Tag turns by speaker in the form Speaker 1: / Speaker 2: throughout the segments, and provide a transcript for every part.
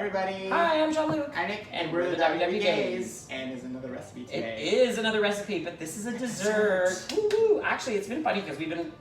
Speaker 1: everybody.
Speaker 2: Hi, I'm Jean-Luc.
Speaker 1: I'm Nick,
Speaker 2: and we're the WW Gays.
Speaker 1: And is another recipe today.
Speaker 2: It is another recipe, but this is a dessert. Woo-hoo. Actually, it's been funny because we've been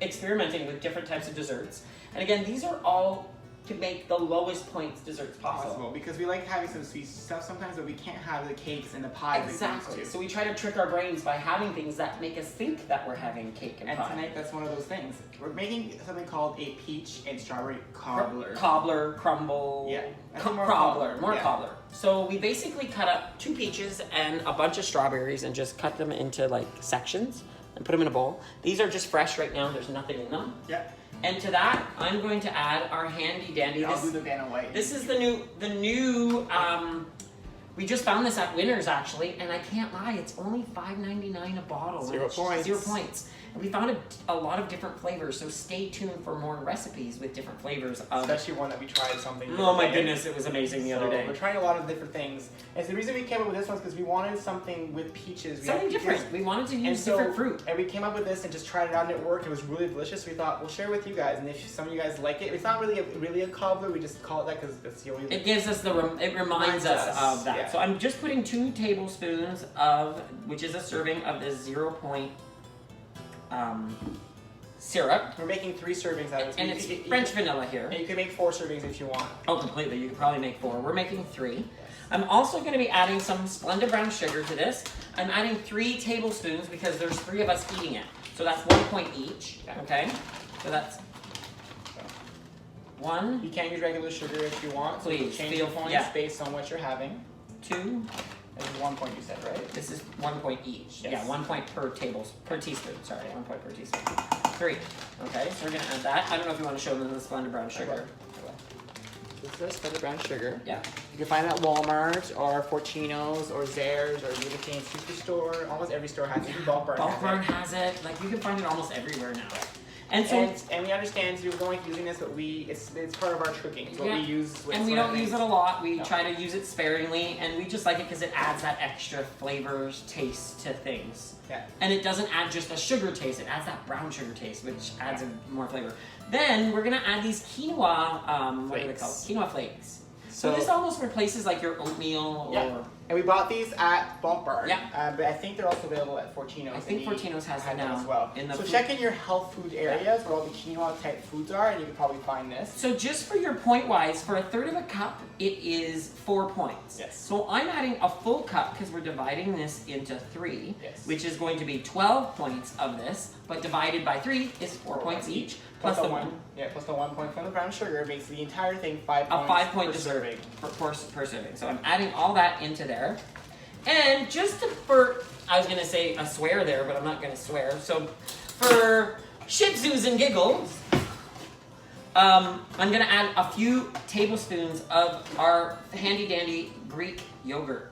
Speaker 2: experimenting with different types of desserts. And again, these are all to make the lowest points desserts possible.
Speaker 1: Because we like having some sweet stuff sometimes, but we can't have the cakes and the pies.
Speaker 2: Exactly. So we try to trick our brains by having things that make us think that we're having cake and pie.
Speaker 1: And tonight, that's one of those things. We're making something called a peach and strawberry cobbler.
Speaker 2: Cobbler, crumble.
Speaker 1: Yeah.
Speaker 2: Cobbler, more cobbler. So we basically cut up 2 peaches and a bunch of strawberries and just cut them into like sections and put them in a bowl. These are just fresh right now. There's nothing in them.
Speaker 1: Yeah.
Speaker 2: And to that, I'm going to add our handy dandy.
Speaker 1: I'll do the Vanna White.
Speaker 2: This is the new. We just found this at Winners actually, and I can't lie, it's only $5.99 a bottle.
Speaker 1: 0 points.
Speaker 2: 0 points. And we found a lot of different flavors, so stay tuned for more recipes with different flavors.
Speaker 1: Especially one that we tried something.
Speaker 2: Oh my goodness, it was amazing the other day.
Speaker 1: We're trying a lot of different things. And so the reason we came up with this one is because we wanted something with peaches.
Speaker 2: Something different. We wanted to use different fruit.
Speaker 1: And we came up with this and just tried it out and it worked. It was really delicious. We thought we'll share it with you guys. And if some of you guys like it, it's not really a cobbler. We just call it that because it's the only.
Speaker 2: It gives us it reminds us of that.
Speaker 1: Yeah.
Speaker 2: So I'm just putting 2 tablespoons of, which is a serving of this 0 point syrup.
Speaker 1: We're making 3 servings out of it.
Speaker 2: And it's French vanilla here.
Speaker 1: And you can make 4 servings if you want.
Speaker 2: Oh, completely. You could probably make 4. We're making 3. Yes. I'm also going to be adding some Splenda brown sugar to this. I'm adding 3 tablespoons because there's 3 of us eating it. So that's 1 point each. Okay? So that's 1.
Speaker 1: You can use regular sugar if you want.
Speaker 2: Please.
Speaker 1: So change the points based on what you're having.
Speaker 2: 2.
Speaker 1: This is 1 point you said, right?
Speaker 2: This is 1 point each.
Speaker 1: Yes.
Speaker 2: Yeah, 1 point per teaspoon. Sorry, 1 point per teaspoon. 3. Okay, so we're gonna add that. I don't know if you want to show them the Splenda brown sugar.
Speaker 1: This is Splenda brown sugar.
Speaker 2: Yeah.
Speaker 1: You can find it at Walmart or Fortino's or Zehrs or Libertine Superstore. Almost every store has it. Even Bulk Barn
Speaker 2: has it. Like you can find it almost everywhere now. And so,
Speaker 1: and we understand you're going to using this, but it's part of our tricking. It's what we use.
Speaker 2: And we don't use it a lot. We try to use it sparingly, and we just like it because it adds that extra flavors, taste to things.
Speaker 1: Yeah. And
Speaker 2: it doesn't add just a sugar taste; it adds that brown sugar taste, which adds more flavor. Then we're gonna add these quinoa. What are they called? Quinoa flakes. So this almost replaces like your oatmeal or.
Speaker 1: And we bought these at Bulk Barn.
Speaker 2: Yeah.
Speaker 1: But I think they're also available at Fortino's.
Speaker 2: I think Fortino's has them now
Speaker 1: as well. So check in your health food areas where all the quinoa type foods are, and you can probably find this.
Speaker 2: So just for your point wise, for a 1/3 of a cup, it is 4 points.
Speaker 1: Yes.
Speaker 2: So I'm adding a full cup because we're dividing this into 3,
Speaker 1: which
Speaker 2: is going to be 12 points of this, but divided by 3 is 4 points each. Plus the 1.
Speaker 1: Yeah, plus the 1 point from the brown sugar makes the entire thing 5 points.
Speaker 2: A 5 point
Speaker 1: per serving.
Speaker 2: Per serving. So I'm adding all that into there. And just I was going to say a swear there, but I'm not going to swear. So for shits and giggles, I'm going to add a few tablespoons of our handy dandy Greek yogurt.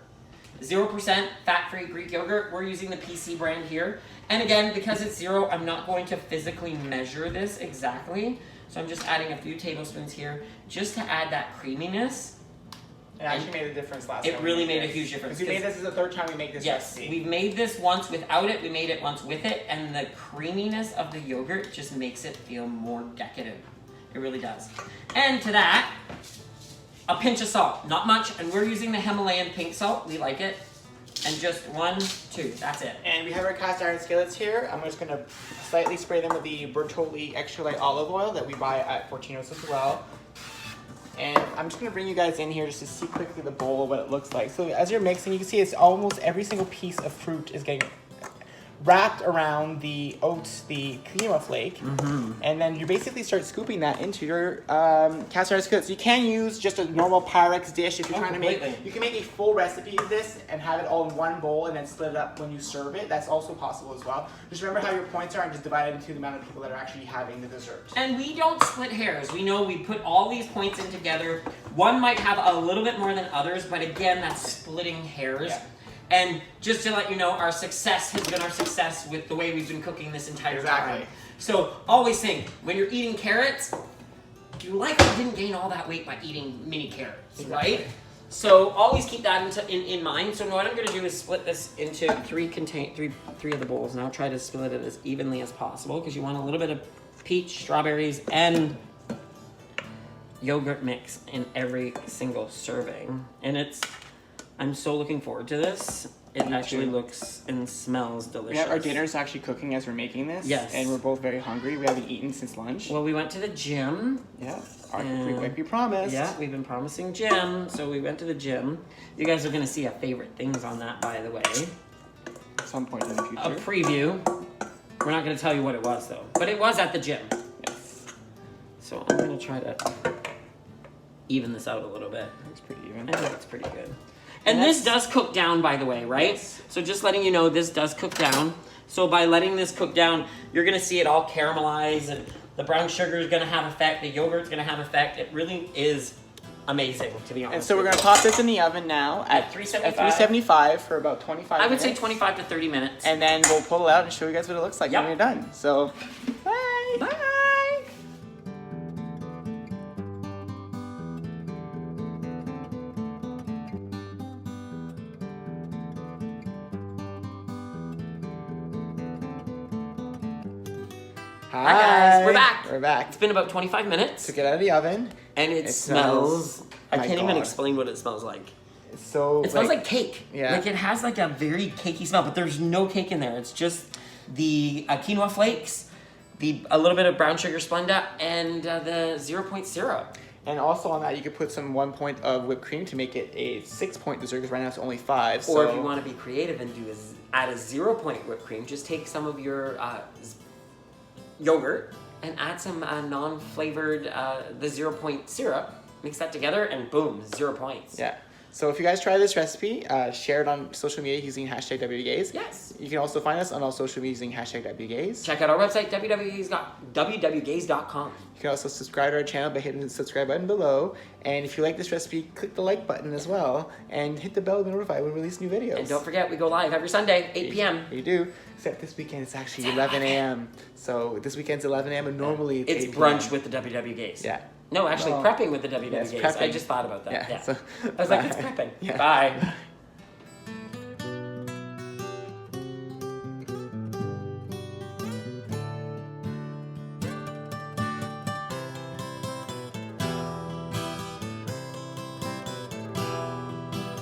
Speaker 2: 0% fat-free Greek yogurt. We're using the PC brand here. And again, because it's 0, I'm not going to physically measure this exactly. So I'm just adding a few tablespoons here just to add that creaminess.
Speaker 1: It actually made a difference last time.
Speaker 2: It really made a huge difference.
Speaker 1: Because we made this as the 3rd time we make this recipe.
Speaker 2: Yes, we've made this once without it. We made it once with it. And the creaminess of the yogurt just makes it feel more decadent. It really does. And to that, a pinch of salt. Not much. And we're using the Himalayan pink salt. We like it. And just 1, 2. That's it.
Speaker 1: And we have our cast iron skillets here. I'm just going to slightly spray them with the Bertolli extra light olive oil that we buy at Fortino's as well. And I'm just going to bring you guys in here just to see quickly the bowl of what it looks like. So as you're mixing, you can see it's almost every single piece of fruit is getting wrapped around the oats, the quinoa flake. And then you basically start scooping that into your cast iron skillet. So you can use just a normal Pyrex dish if you're trying to make. You can make a full recipe of this and have it all in one bowl and then split it up when you serve it. That's also possible as well. Just remember how your points are and just divide it into the amount of people that are actually having the dessert.
Speaker 2: And we don't split hairs. We know we put all these points in together. One might have a little bit more than others, but again, that's splitting hairs.
Speaker 1: Yeah.
Speaker 2: And just to let you know, our success has been our success with the way we've been cooking this entire time. So always think, when you're eating carrots, you likely didn't gain all that weight by eating mini carrots, right? So always keep that in mind. So what I'm going to do is split this into three of the bowls, and I'll try to split it as evenly as possible because you want a little bit of peach, strawberries, and yogurt mix in every single serving. And I'm so looking forward to this. It actually looks and smells delicious.
Speaker 1: Yeah, our dinner's actually cooking as we're making this.
Speaker 2: Yes.
Speaker 1: And we're both very hungry. We haven't eaten since lunch.
Speaker 2: Well, we went to the gym.
Speaker 1: Yeah,
Speaker 2: And-
Speaker 1: like we promised.
Speaker 2: Yeah, we've been promising gym, so we went to the gym. You guys are gonna see our favorite things on that, by the way.
Speaker 1: At some point in the future.
Speaker 2: A preview. We're not gonna tell you what it was though, but it was at the gym.
Speaker 1: Yes.
Speaker 2: So I'm gonna try to even this out a little bit.
Speaker 1: Looks pretty even.
Speaker 2: I think it's pretty good. And this does cook down, by the way, right?
Speaker 1: Yes.
Speaker 2: So just letting you know, this does cook down. So by letting this cook down, you're gonna see it all caramelize, and the brown sugar is gonna have effect, the yogurt's gonna have effect. It really is amazing, to be honest.
Speaker 1: And so we're
Speaker 2: with
Speaker 1: gonna pop this in the oven now at
Speaker 2: 375.
Speaker 1: for about 25
Speaker 2: I would
Speaker 1: minutes.
Speaker 2: say 25 to 30 minutes.
Speaker 1: And then we'll pull it out and show you guys what it looks like
Speaker 2: Yep.
Speaker 1: when you're done. So, bye.
Speaker 2: Bye.
Speaker 1: Hi.
Speaker 2: guys, we're back.
Speaker 1: We're back.
Speaker 2: It's been about 25 minutes,
Speaker 1: Took it out of the oven.
Speaker 2: and it
Speaker 1: It
Speaker 2: smells.
Speaker 1: smells-
Speaker 2: I
Speaker 1: my
Speaker 2: can't even
Speaker 1: God.
Speaker 2: explain what it smells like.
Speaker 1: It's so.
Speaker 2: It smells like cake.
Speaker 1: Yeah.
Speaker 2: Like it has like a very cakey smell, but there's no cake in there. It's just the quinoa flakes, a little bit of brown sugar Splenda, and the 0 syrup.
Speaker 1: And also on that, you could put some 1 point of whipped cream to make it a 6-point dessert. Because right now it's only 5.
Speaker 2: Or
Speaker 1: so
Speaker 2: if you want to be creative and add a 0 whipped cream, just take some of your yogurt and add some non-flavored the 0 syrup. Mix that together, and boom, 0 points.
Speaker 1: Yeah. So if you guys try this recipe, share it on social media using hashtag WWGays.
Speaker 2: Yes.
Speaker 1: You can also find us on all social media using hashtag WWGays.
Speaker 2: Check out our website, www.gaze.com.
Speaker 1: You can also subscribe to our channel by hitting the subscribe button below. And if you like this recipe, click the like button as well. And hit the bell to be notified when we release new videos.
Speaker 2: And don't forget, we go live every Sunday, 8 p.m.
Speaker 1: We do. Except this weekend it's actually 11 a.m. So this weekend's 11 a.m. and normally it's 8
Speaker 2: brunch
Speaker 1: p.m.
Speaker 2: with the WW Gays.
Speaker 1: Yeah.
Speaker 2: No, actually,
Speaker 1: Well,
Speaker 2: prepping with the WW
Speaker 1: yes,
Speaker 2: Gays.
Speaker 1: prepping.
Speaker 2: I just thought about that.
Speaker 1: Yeah,
Speaker 2: Yeah.
Speaker 1: so-
Speaker 2: I was like, it's
Speaker 1: Bye.
Speaker 2: prepping.
Speaker 1: Yeah.
Speaker 2: Bye.